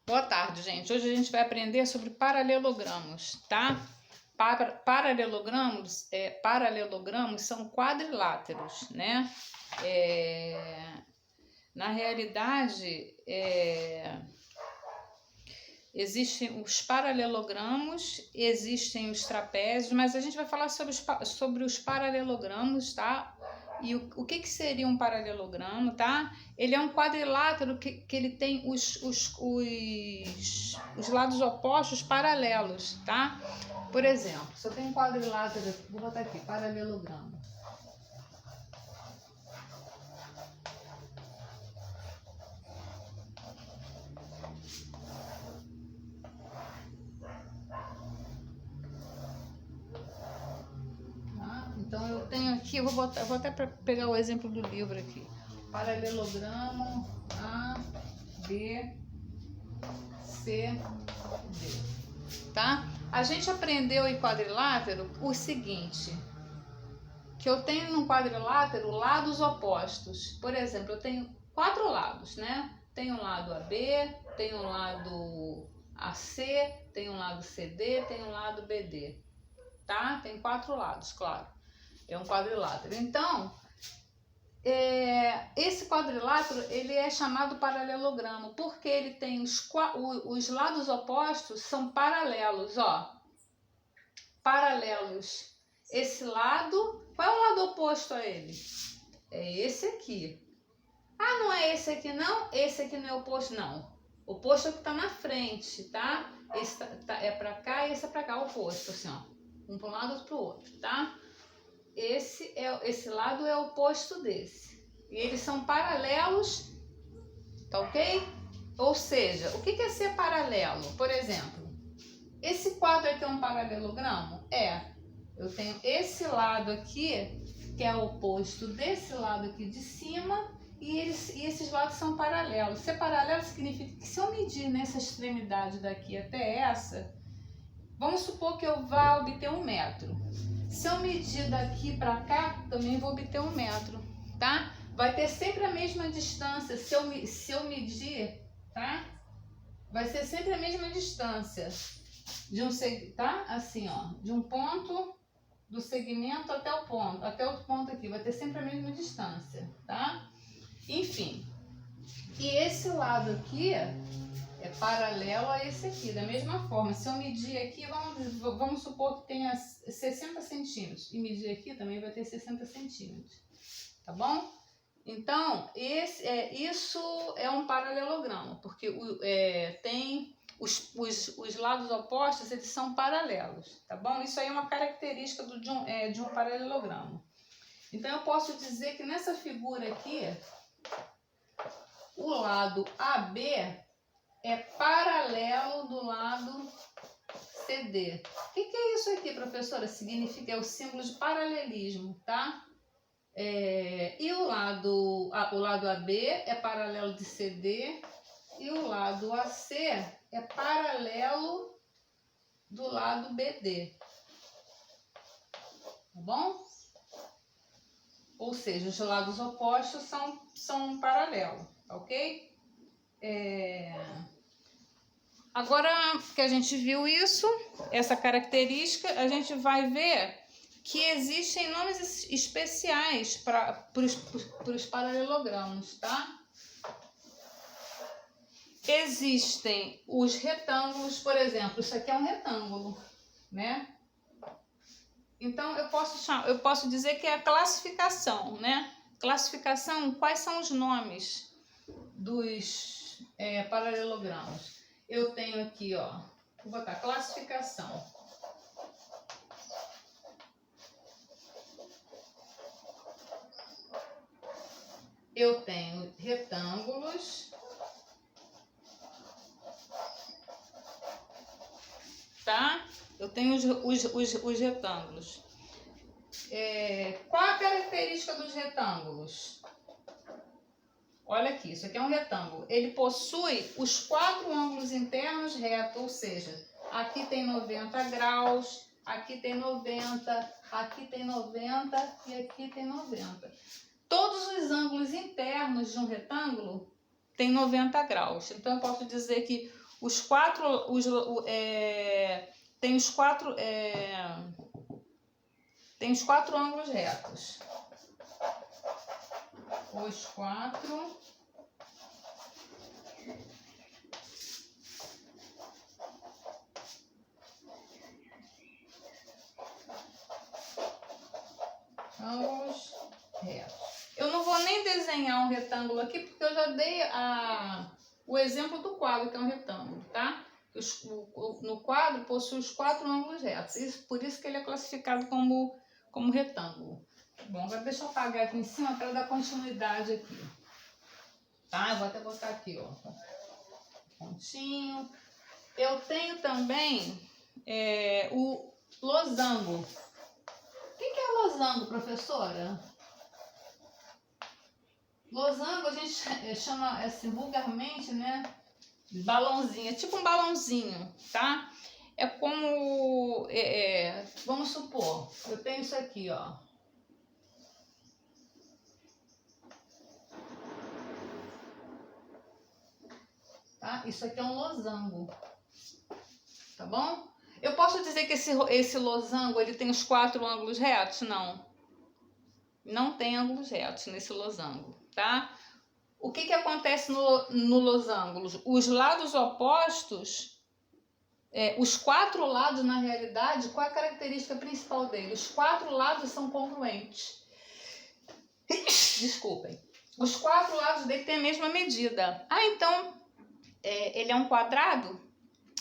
Boa tarde, gente. Hoje a gente vai aprender sobre paralelogramos, tá? Paralelogramos são quadriláteros, né? Na realidade, existem os paralelogramos, existem os trapézios, mas a gente vai falar sobre os paralelogramos, tá? E o que seria um paralelogramo, tá? Ele é um quadrilátero que ele tem os lados opostos paralelos, tá? Por exemplo, se eu tenho um quadrilátero, vou botar aqui, paralelogramo. Então eu tenho aqui, vou até pegar o exemplo do livro aqui. Paralelogramo A, B, C, D. Tá? A gente aprendeu em quadrilátero o seguinte, que eu tenho num quadrilátero lados opostos. Por exemplo, eu tenho 4 lados, né? Tem um lado AB, tem um lado AC, tem um lado CD, tem um lado BD. Tá? Tem 4 lados, claro. É um quadrilátero. Então, esse quadrilátero ele é chamado paralelogramo porque ele tem os lados opostos são paralelos, ó. Paralelos. Esse lado, qual é o lado oposto a ele? É esse aqui. Ah, não é esse aqui não? Esse aqui não é oposto, não. O oposto é o que está na frente, tá? Esse é para cá e esse é para cá, o oposto, assim, ó. Um para um lado, outro para o outro, tá? Esse lado é o oposto desse. E eles são paralelos, tá ok? Ou seja, o que é ser paralelo? Por exemplo, esse quadro aqui é um paralelogramo? Eu tenho esse lado aqui, que é o oposto desse lado aqui de cima, e esses lados são paralelos. Ser paralelo significa que se eu medir nessa extremidade daqui até essa, vamos supor que eu vá obter 1 metro. Se eu medir daqui para cá, também vou obter 1 metro, tá? Vai ter sempre a mesma distância. Se eu medir, tá? Vai ser sempre a mesma distância tá? Assim, ó, de um ponto do segmento até outro ponto aqui. Vai ter sempre a mesma distância, tá? Enfim. E esse lado aqui é paralelo a esse aqui, da mesma forma. Se eu medir aqui, vamos supor que tenha 60 centímetros. E medir aqui também vai ter 60 centímetros. Tá bom? Então, isso é um paralelogramo, porque tem os lados opostos, eles são paralelos. Tá bom? Isso aí é uma característica de um paralelogramo. Então, eu posso dizer que nessa figura aqui, o lado AB é paralelo do lado CD. O que é isso aqui, professora? Significa, é o símbolo de paralelismo, tá? E o lado AB é paralelo de CD e o lado AC é paralelo do lado BD. Tá bom? Ou seja, os lados opostos são paralelos, ok? Agora que a gente viu isso, essa característica, a gente vai ver que existem nomes especiais para os paralelogramos, tá? Existem os retângulos, por exemplo, isso aqui é um retângulo, né? Então eu posso dizer que é a classificação, né? Classificação, quais são os nomes dos paralelogramos? Eu tenho aqui, ó, vou botar classificação. Eu tenho retângulos, tá? Eu tenho os retângulos. Qual a característica dos retângulos? Olha aqui, isso aqui é um retângulo. Ele possui os 4 ângulos internos retos, ou seja, aqui tem 90 graus, aqui tem 90, aqui tem 90 e aqui tem 90. Todos os ângulos internos de um retângulo têm 90 graus. Então, eu posso dizer que os quatro, tem os quatro, tem os quatro ângulos retos. Os quatro ângulos retos. Eu não vou nem desenhar um retângulo aqui, porque eu já dei o exemplo do quadro, que é um retângulo, tá? No quadro possui os quatro ângulos retos, por isso que ele é classificado como retângulo. Bom, agora deixa eu apagar aqui em cima para dar continuidade aqui. Tá? Eu vou até botar aqui, ó. Pontinho. Eu tenho também o losango. O que é losango, professora? Losango a gente chama assim vulgarmente, né? Balãozinho, é tipo um balãozinho, tá? É como, vamos supor, eu tenho isso aqui, ó. Tá? Isso aqui é um losango, tá bom? Eu posso dizer que esse losango ele tem os quatro ângulos retos? Não. Não tem ângulos retos nesse losango, tá? O que acontece no losango? Os lados opostos, os quatro lados, na realidade, qual é a característica principal dele? Os quatro lados são congruentes. Desculpem. Os quatro lados dele têm a mesma medida. Ah, então, ele é um quadrado?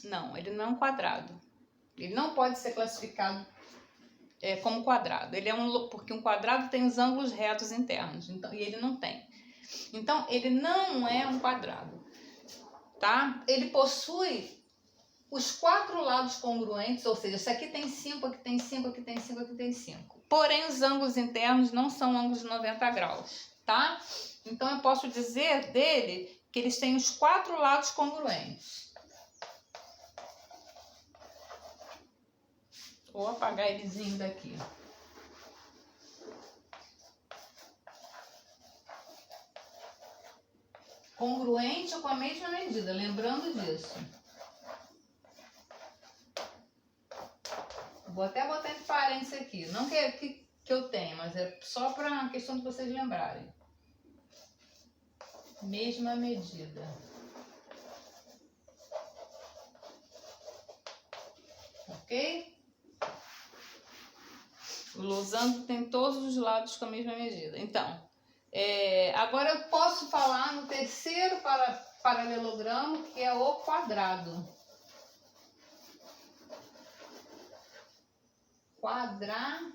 Não, ele não é um quadrado. Ele não pode ser classificado como quadrado. Ele porque um quadrado tem os ângulos retos internos, então, e ele não tem. Então, ele não é um quadrado, tá? Ele possui os quatro lados congruentes, ou seja, isso aqui tem 5, aqui tem 5, aqui tem 5, aqui tem 5. Porém, os ângulos internos não são ângulos de 90 graus, tá? Então, eu posso dizer dele que eles têm os quatro lados congruentes. Vou apagar elezinho daqui. Congruente com a mesma medida, lembrando disso. Vou até botar entre parênteses aqui. Não que eu tenha, mas é só para a questão de vocês lembrarem. Mesma medida. Ok? O losango tem todos os lados com a mesma medida. Então, agora eu posso falar no terceiro paralelogramo, que é o quadrado. Quadrado.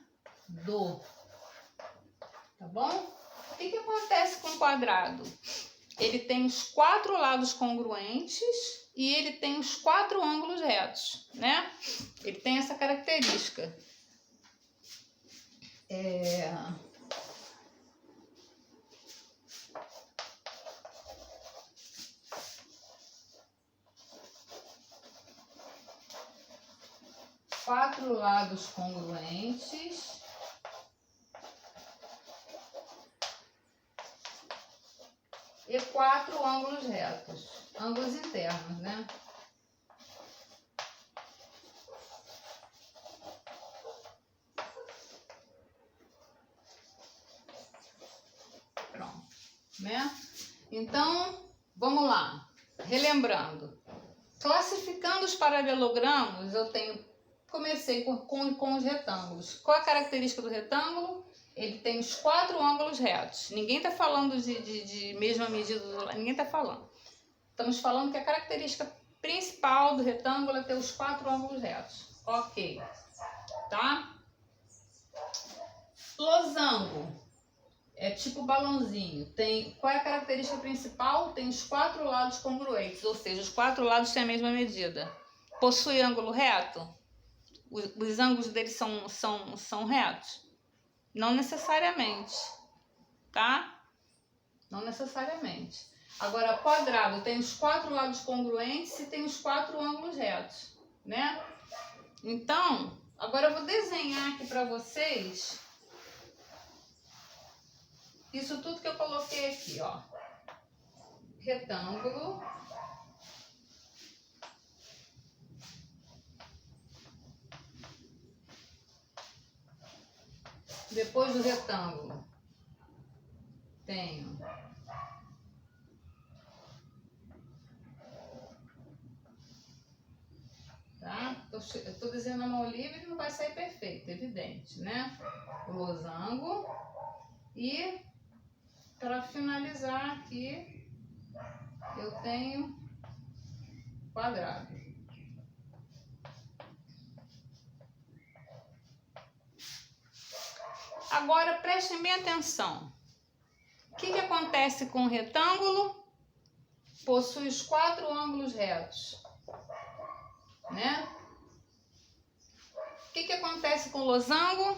Tá bom? O que acontece com o quadrado? Ele tem os quatro lados congruentes e ele tem os quatro ângulos retos, né? Ele tem essa característica. Quatro lados congruentes e quatro ângulos retos, ângulos internos, né? Pronto, né? Então, vamos lá, relembrando. Classificando os paralelogramos, comecei com os retângulos. Qual a característica do retângulo? Ele tem os quatro ângulos retos. Ninguém está falando de mesma medida, ninguém está falando. Estamos falando que a característica principal do retângulo é ter os quatro ângulos retos. Ok, tá? Losango é tipo balãozinho. Qual é a característica principal? Tem os quatro lados congruentes, ou seja, os quatro lados têm a mesma medida. Possui ângulo reto? Os ângulos deles são retos? Não necessariamente, tá? Não necessariamente. Agora, quadrado tem os quatro lados congruentes e tem os quatro ângulos retos, né? Então, agora eu vou desenhar aqui para vocês isso tudo que eu coloquei aqui, ó. Retângulo. Depois do retângulo, tenho tá? Eu tô desenhando a mão livre e não vai sair perfeito, evidente, né? O losango e para finalizar aqui eu tenho quadrado. Agora prestem bem atenção. O que acontece com o retângulo? Possui os 4 ângulos retos, né? O que acontece com o losango?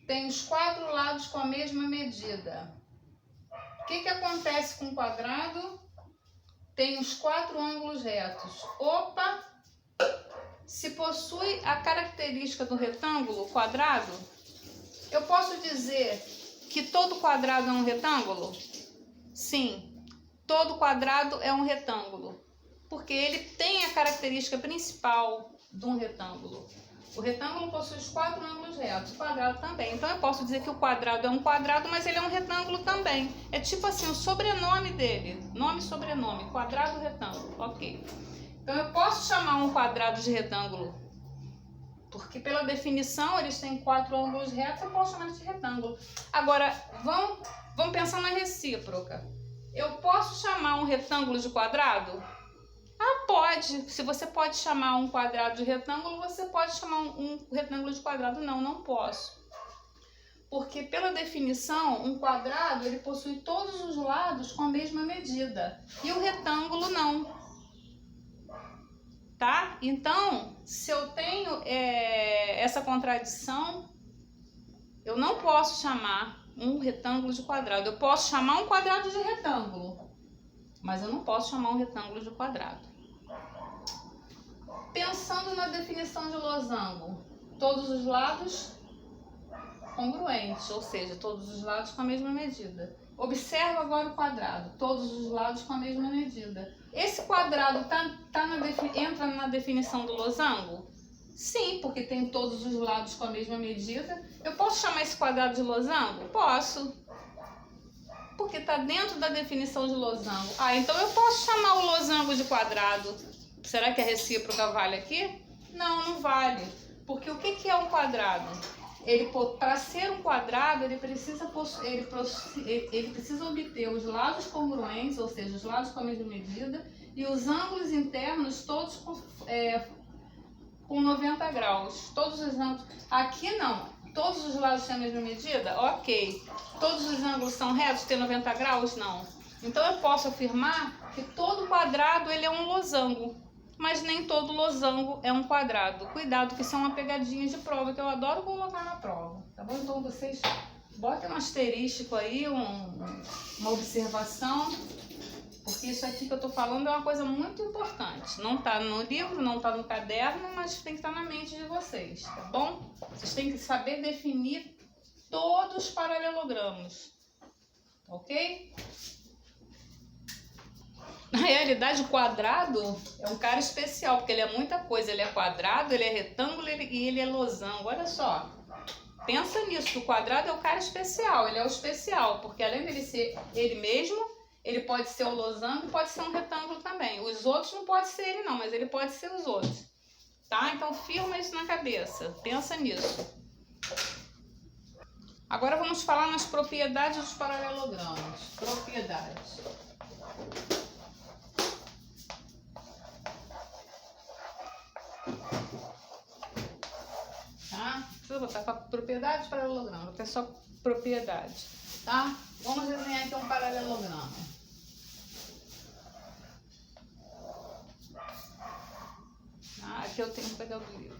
Tem os 4 lados com a mesma medida. O que acontece com o quadrado? Tem os 4 ângulos retos. Opa! Se possui a característica do retângulo, o quadrado, eu posso dizer que todo quadrado é um retângulo? Sim, todo quadrado é um retângulo, porque ele tem a característica principal de um retângulo. O retângulo possui os 4 ângulos retos, o quadrado também. Então eu posso dizer que o quadrado é um quadrado, mas ele é um retângulo também. É tipo assim, o sobrenome dele, nome e sobrenome, quadrado, retângulo, ok. Então eu posso chamar um quadrado de retângulo, porque pela definição eles têm 4 ângulos retos, eu posso chamar de retângulo. Agora, vamos pensar na recíproca. Eu posso chamar um retângulo de quadrado? Ah, pode. Se você pode chamar um quadrado de retângulo, você pode chamar um retângulo de quadrado. Não, não posso. Porque pela definição, um quadrado ele possui todos os lados com a mesma medida. E o retângulo não. Tá? Então, se eu tenho essa contradição, eu não posso chamar um retângulo de quadrado. Eu posso chamar um quadrado de retângulo, mas eu não posso chamar um retângulo de quadrado. Pensando na definição de losango, todos os lados congruentes, ou seja, todos os lados com a mesma medida. Observa agora o quadrado, todos os lados com a mesma medida. Esse quadrado entra na definição do losango? Sim, porque tem todos os lados com a mesma medida. Eu posso chamar esse quadrado de losango? Posso. Porque está dentro da definição de losango. Ah, então eu posso chamar o losango de quadrado. Será que a recíproca vale aqui? Não, não vale. Porque o que é um quadrado? Para ser um quadrado, ele precisa obter os lados congruentes, ou seja, os lados com a mesma medida, e os ângulos internos todos com 90 graus. Todos os ângulos. Aqui não. Todos os lados têm a mesma medida? Ok. Todos os ângulos são retos, tem 90 graus? Não. Então eu posso afirmar que todo quadrado ele é um losango. Mas nem todo losango é um quadrado. Cuidado que isso é uma pegadinha de prova, que eu adoro colocar na prova, tá bom? Então vocês botem um asterístico aí, uma observação, porque isso aqui que eu tô falando é uma coisa muito importante. Não tá no livro, não tá no caderno, mas tem que estar na mente de vocês, tá bom? Vocês têm que saber definir todos os paralelogramos, ok? Na realidade, o quadrado é um cara especial, porque ele é muita coisa. Ele é quadrado, ele é retângulo e ele é losango. Olha só, pensa nisso, que o quadrado é o cara especial, ele é o especial, porque além dele ser ele mesmo, ele pode ser o losango e pode ser um retângulo também. Os outros não pode ser ele não, mas ele pode ser os outros. Tá? Então firma isso na cabeça, pensa nisso. Agora vamos falar nas propriedades dos paralelogramas. Propriedades. Tá? Deixa eu botar para propriedade de paralelograma, vou ter só propriedade, tá? Vamos desenhar aqui um paralelograma. Aqui eu tenho que pegar o livro.